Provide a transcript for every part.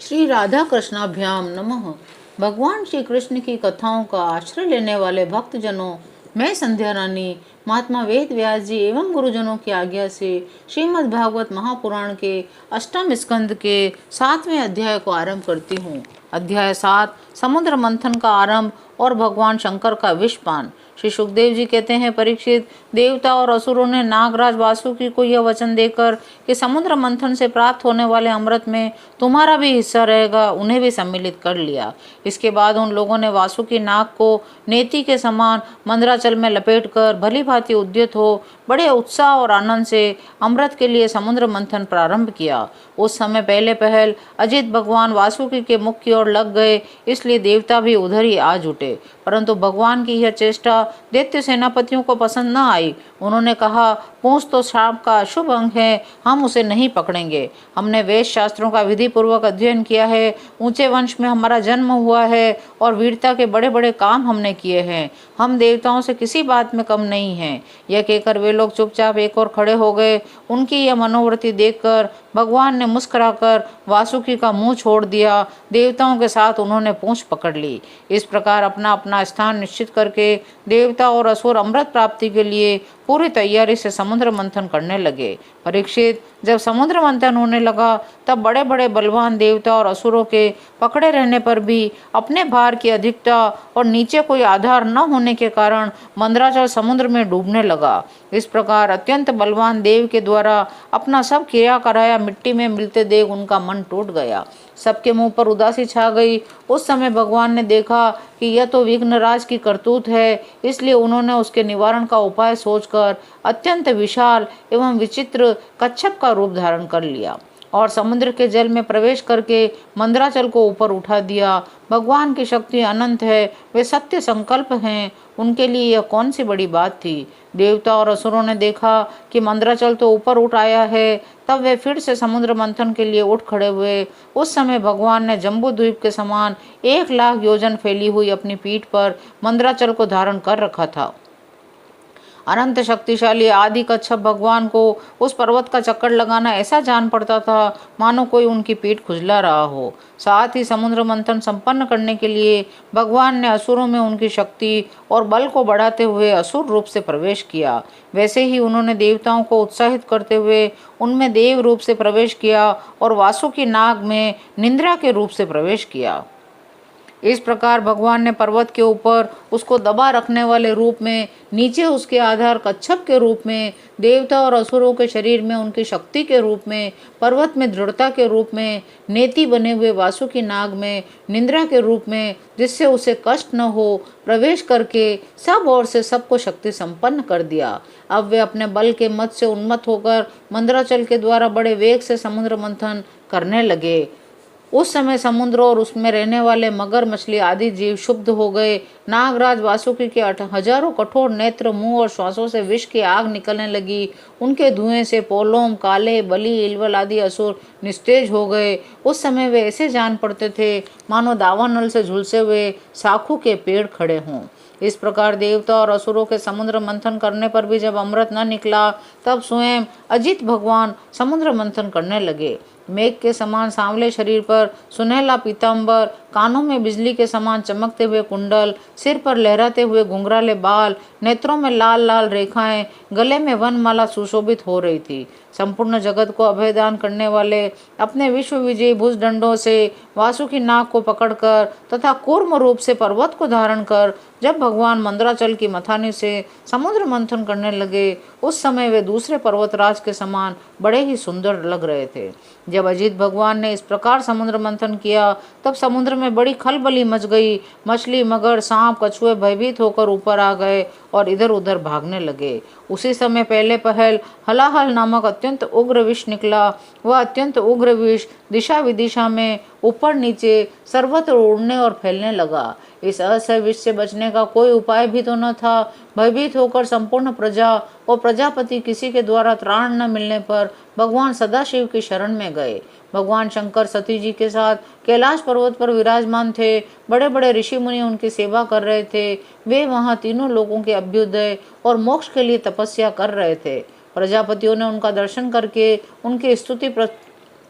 श्री राधा कृष्णाभ्याम नमः। भगवान श्री कृष्ण की कथाओं का आश्रय लेने वाले भक्तजनों, मैं संध्या रानी महात्मा वेद व्यास जी एवं गुरुजनों की आज्ञा से श्रीमद् भागवत महापुराण के अष्टम स्कंद के 7वें अध्याय को आरंभ करती हूँ। अध्याय 7 समुद्र मंथन का आरंभ और भगवान शंकर का विषपान। श्री सुखदेव जी कहते हैं, परीक्षित, देवता और असुरों ने नागराज वासुकी को यह वचन देकर कि समुद्र मंथन से प्राप्त होने वाले अमृत में तुम्हारा भी हिस्सा रहेगा, उन्हें भी सम्मिलित कर लिया। इसके बाद उन लोगों ने वासुकी नाग को नेति के समान मंदराचल में लपेटकर भली भांति उद्यत हो बड़े उत्साह और आनंद से अमृत के लिए समुद्र मंथन प्रारंभ किया। उस समय पहले पहल अजित भगवान वासुकी के मुख की ओर लग गए, इसलिए देवता भी उधर ही आ जुटे। परंतु भगवान की यह चेष्टा दैत्य सेनापतियों को पसंद न आई। उन्होंने कहा, पूंछ तो सांप का अशुभ अंग है, हम उसे नहीं पकड़ेंगे। हमने वेद शास्त्रों का विधि पूर्वक अध्ययन किया है, ऊंचे वंश में हमारा जन्म हुआ है और वीरता के बड़े बड़े काम हमने किए हैं। हम देवताओं से किसी बात में कम नहीं हैं। यह कहकर वे लोग चुपचाप एक और खड़े हो गए। उनकी यह मनोवृत्ति देखकर भगवान ने मुस्कुराकर वासुकी का मुंह छोड़ दिया। देवताओं के साथ उन्होंने पूंछ पकड़ ली। इस प्रकार अपना अपना स्थान निश्चित करके देवता और असुर अमृत प्राप्ति के लिए पूरी तैयारी से समुद्र मंथन करने लगे। परीक्षित, जब समुद्र मंथन होने लगा तब बड़े बड़े बलवान देवता और असुरों के पकड़े रहने पर भी अपने भार की अधिकता और नीचे कोई आधार न होने के कारण मंदराचल समुद्र में डूबने लगा। इस प्रकार अत्यंत बलवान देव के द्वारा अपना सब क्रिया कराया मिट्टी में मिलते देख उनका मन टूट गया। सबके मुंह पर उदासी छा गई। उस समय भगवान ने देखा कि यह तो विघ्नराज की करतूत है, इसलिए उन्होंने उसके निवारण का उपाय सोचकर अत्यंत विशाल एवं विचित्र कच्छप का रूप धारण कर लिया और समुद्र के जल में प्रवेश करके मंदराचल को ऊपर उठा दिया। भगवान की शक्ति अनंत है, वे सत्य संकल्प हैं, उनके लिए यह कौन सी बड़ी बात थी। देवता और असुरों ने देखा कि मंदराचल तो ऊपर उठ आया है, तब वे फिर से समुद्र मंथन के लिए उठ खड़े हुए। उस समय भगवान ने जम्बू द्वीप के समान 1,00,000 योजन फैली हुई अपनी पीठ पर मंदराचल को धारण कर रखा था। अनंत शक्तिशाली आदि कच्छप भगवान को उस पर्वत का चक्कर लगाना ऐसा जान पड़ता था मानो कोई उनकी पीठ खुजला रहा हो। साथ ही समुद्र मंथन संपन्न करने के लिए भगवान ने असुरों में उनकी शक्ति और बल को बढ़ाते हुए असुर रूप से प्रवेश किया। वैसे ही उन्होंने देवताओं को उत्साहित करते हुए उनमें देव रूप से प्रवेश किया और वासुकी नाग में निंद्रा के रूप से प्रवेश किया। इस प्रकार भगवान ने पर्वत के ऊपर उसको दबा रखने वाले रूप में, नीचे उसके आधार कच्छप के रूप में, देवता और असुरों के शरीर में उनकी शक्ति के रूप में, पर्वत में दृढ़ता के रूप में, नेति बने हुए वासुकी नाग में निंद्रा के रूप में, जिससे उसे कष्ट न हो, प्रवेश करके सब ओर से सबको शक्ति संपन्न कर दिया। अब वे अपने बल के मत से उन्मत्त होकर मंदराचल के द्वारा बड़े वेग से समुद्र मंथन करने लगे। उस समय समुद्र और उसमें रहने वाले मगर, मछली आदि जीव शुद्ध हो गए। नागराज वासुकी के हजारों कठोर नेत्र, मुंह और श्वासों से विष की आग निकलने लगी। उनके धुएं से पोलोम, काले, बलि, इलवल आदि असुर निस्तेज हो गए। उस समय वे ऐसे जान पड़ते थे मानो दावानल से झुलसे हुए साखू के पेड़ खड़े हों। इस प्रकार देवता और असुरों के समुद्र मंथन करने पर भी जब अमृत न निकला, तब स्वयं अजित भगवान समुद्र मंथन करने लगे। मेघ के समान सांवले शरीर पर सुनहला पीतांबर, कानों में बिजली के समान चमकते हुए कुंडल, सिर पर लहराते हुए घुंघराले बाल, नेत्रों में लाल लाल रेखाएं, गले में वनमाला सुशोभित हो रही थी। संपूर्ण जगत को अभयदान करने वाले अपने विश्व विजयी भुजदंडों से वासुकी नाग को पकड़कर तथा कूर्म रूप से पर्वत को धारण कर जब भगवान मंदराचल की मथानी से समुद्र मंथन करने लगे, उस समय वे दूसरे पर्वतराज के समान बड़े ही सुंदर लग रहे थे। जब अजित भगवान ने इस प्रकार समुद्र मंथन किया, तब समुद्र में बड़ी खलबली मच गई। मछली, मगर, सांप, कछुए भयभीत होकर ऊपर आ गए और इधर उधर भागने लगे। उसी समय पहले पहल हलाहल नामक अत्यंत उग्र विष निकला। वह अत्यंत उग्र विष दिशा विदिशा में ऊपर नीचे सर्वत्र उड़ने और फैलने लगा। इस असह्य विष से बचने का कोई उपाय भी तो न था। भयभीत होकर संपूर्ण प्रजा और प्रजापति किसी के द्वारा त्राण न मिलने पर भगवान सदाशिव की शरण में गए। भगवान शंकर सती जी के साथ कैलाश पर्वत पर विराजमान थे। बड़े बड़े ऋषि मुनि उनकी सेवा कर रहे थे। वे वहां तीनों लोगों के अभ्युदय और मोक्ष के लिए तपस्या कर रहे थे। प्रजापतियों ने उनका दर्शन करके उनकी स्तुति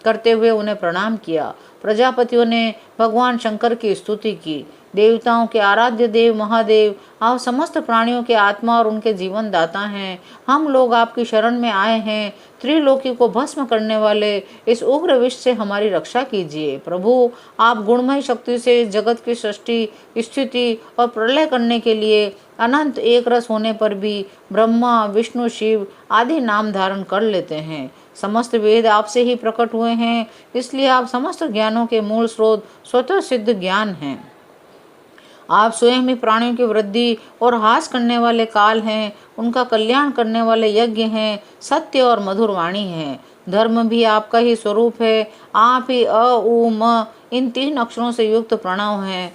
करते हुए उन्हें प्रणाम किया। प्रजापतियों ने भगवान शंकर की स्तुति की। देवताओं के आराध्य देव महादेव, आप समस्त प्राणियों के आत्मा और उनके जीवन दाता हैं। हम लोग आपकी शरण में आए हैं। त्रिलोकी को भस्म करने वाले इस उग्र विष से हमारी रक्षा कीजिए। प्रभु, आप गुणमय शक्ति से इस जगत की सृष्टि, स्थिति और प्रलय करने के लिए अनंत एक रस होने पर भी ब्रह्मा, विष्णु, शिव आदि नाम धारण कर लेते हैं। समस्त वेद आपसे ही प्रकट हुए हैं, इसलिए आप समस्त ज्ञानों के मूल स्रोत, स्वतः सिद्ध ज्ञान हैं। आप स्वयं ही प्राणियों की वृद्धि और हास करने वाले काल हैं, उनका कल्याण करने वाले यज्ञ हैं, सत्य और मधुर वाणी हैं। धर्म भी आपका ही स्वरूप है। आप ही अ, उ, म इन 3 अक्षरों से युक्त प्रणव हैं।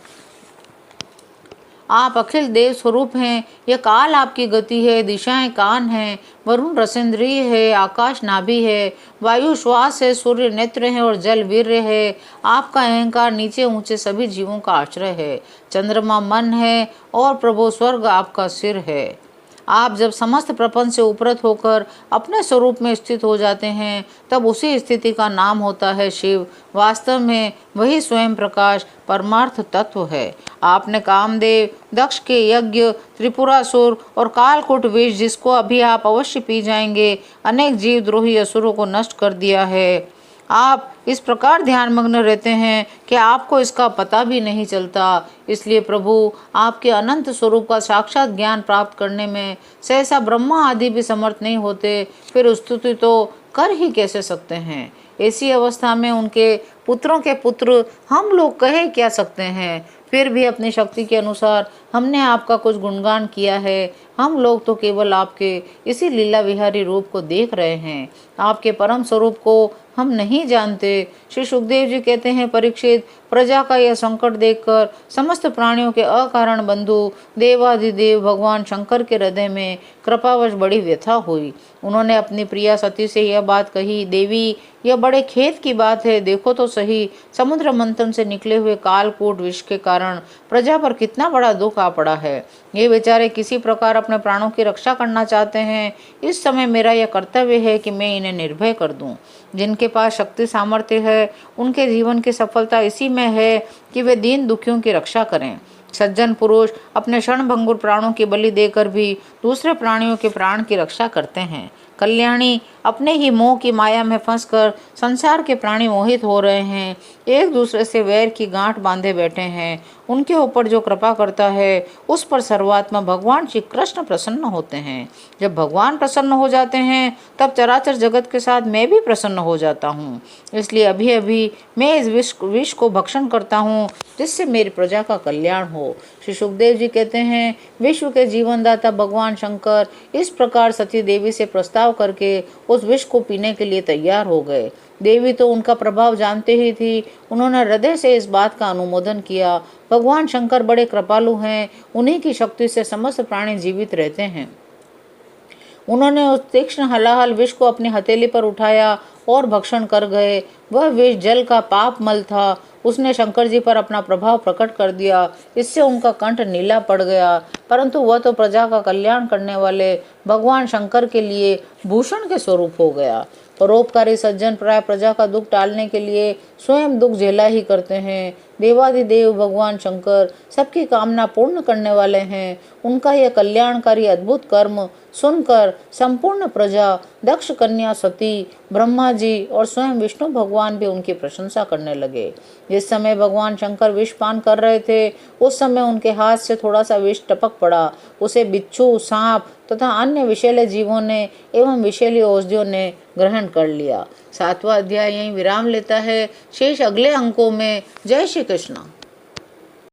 आप अखिल देव स्वरूप हैं। यह काल आपकी गति है, दिशाएं कान हैं, वरुण रसेंद्रिय है, आकाश नाभि है, वायु श्वास है, सूर्य नेत्र है और जल वीर्य है। आपका अहंकार नीचे ऊंचे सभी जीवों का आश्रय है। चंद्रमा मन है और प्रभु स्वर्ग आपका सिर है। आप जब समस्त प्रपंच से उपरत होकर अपने स्वरूप में स्थित हो जाते हैं, तब उसी स्थिति का नाम होता है शिव। वास्तव में वही स्वयं प्रकाश परमार्थ तत्व है। आपने कामदेव, दक्ष के यज्ञ, त्रिपुरासुर और कालकूट विष, जिसको अभी आप अवश्य पी जाएंगे, अनेक जीवद्रोही असुरों को नष्ट कर दिया है। आप इस प्रकार ध्यानमग्न रहते हैं कि आपको इसका पता भी नहीं चलता। इसलिए प्रभु, आपके अनंत स्वरूप का साक्षात ज्ञान प्राप्त करने में सहसा ब्रह्मा आदि भी समर्थ नहीं होते, फिर स्तुति तो कर ही कैसे सकते हैं। ऐसी अवस्था में उनके पुत्रों के पुत्र हम लोग कहे क्या सकते हैं। फिर भी अपनी शक्ति के अनुसार हमने आपका कुछ गुणगान किया है। हम लोग तो केवल आपके इसी लीला विहारी रूप को देख रहे हैं, आपके परम स्वरूप को हम नहीं जानते। श्री सुखदेव जी कहते हैं, परीक्षित, प्रजा का यह संकट देखकर समस्त प्राणियों के अकारण बंधु देवाधिदेव भगवान शंकर के हृदय में कृपावश बड़ी व्यथा हुई। उन्होंने अपनी प्रिया सती से यह बात कही, देवी, यह बड़े खेद की बात है। देखो तो सही, समुद्र मंथन से निकले हुए कालकूट विष के कारण प्रजा पर कितना बड़ा दुख आ पड़ा है। ये बेचारे किसी प्रकार अपने प्राणों की रक्षा करना चाहते हैं। इस समय मेरा यह कर्तव्य है कि मैं इन्हें निर्भय कर दूं। जिनके पास शक्ति सामर्थ्य है, उनके जीवन की सफलता इसी में है कि वे दीन दुखियों की रक्षा करें। सज्जन पुरुष अपने क्षणभंगुर प्राणों की बलि देकर भी दूसरे प्राणियों के प्राण की रक्षा करते हैं। कल्याणी अपने ही मोह की माया में फंसकर संसार के प्राणी मोहित हो रहे हैं, एक दूसरे से वैर की गांठ बांधे बैठे हैं। उनके ऊपर जो कृपा करता है, उस पर सर्वात्मा भगवान श्री कृष्ण प्रसन्न होते हैं। जब भगवान प्रसन्न हो जाते हैं, तब चराचर जगत के साथ मैं भी प्रसन्न हो जाता हूँ। इसलिए अभी अभी मैं इस विष को भक्षण करता हूँ, जिससे मेरी प्रजा का कल्याण हो। श्री सुखदेव जी कहते हैं, विश्व के जीवनदाता भगवान शंकर इस प्रकार सती देवी से प्रस्ताव करके उस विष को पीने के लिए तैयार हो गए। देवी तो उनका प्रभाव जानते ही थी। उन्होंने हृदय से इस बात का अनुमोदन किया। भगवान शंकर बड़े कृपालु हैं, उन्हीं की शक्ति से समस्त प्राणी जीवित रहते हैं। उन्होंने उस तीक्ष्ण हलाहल विष को अपनी हथेली पर उठाया और भक्षण कर गए। वह विष जल का पाप मल था। उसने शंकर जी पर अपना प्रभाव प्रकट कर दिया। इससे उनका कंठ नीला पड़ गया, परंतु वह तो प्रजा का कल्याण करने वाले भगवान शंकर के लिए भूषण के स्वरूप हो गया। परोपकारी सज्जन प्राय प्रजा का दुख टालने के लिए स्वयं दुख झेला ही करते हैं। देवादिदेव भगवान शंकर सबकी कामना पूर्ण करने वाले हैं। उनका यह कल्याणकारी अद्भुत कर्म सुनकर संपूर्ण प्रजा, दक्ष कन्या सती, ब्रह्मा जी और स्वयं विष्णु भगवान भी उनकी प्रशंसा करने लगे। जिस समय भगवान शंकर विष पान कर रहे थे, उस समय उनके हाथ से थोड़ा सा विष टपक पड़ा। उसे बिच्छू, सांप तथा अन्य विषैले जीवों ने एवं विषैली औषधियों ने ग्रहण कर लिया। 7वां अध्याय यहीं विराम लेता है। शेष अगले अंकों में। जय श्री कृष्ण।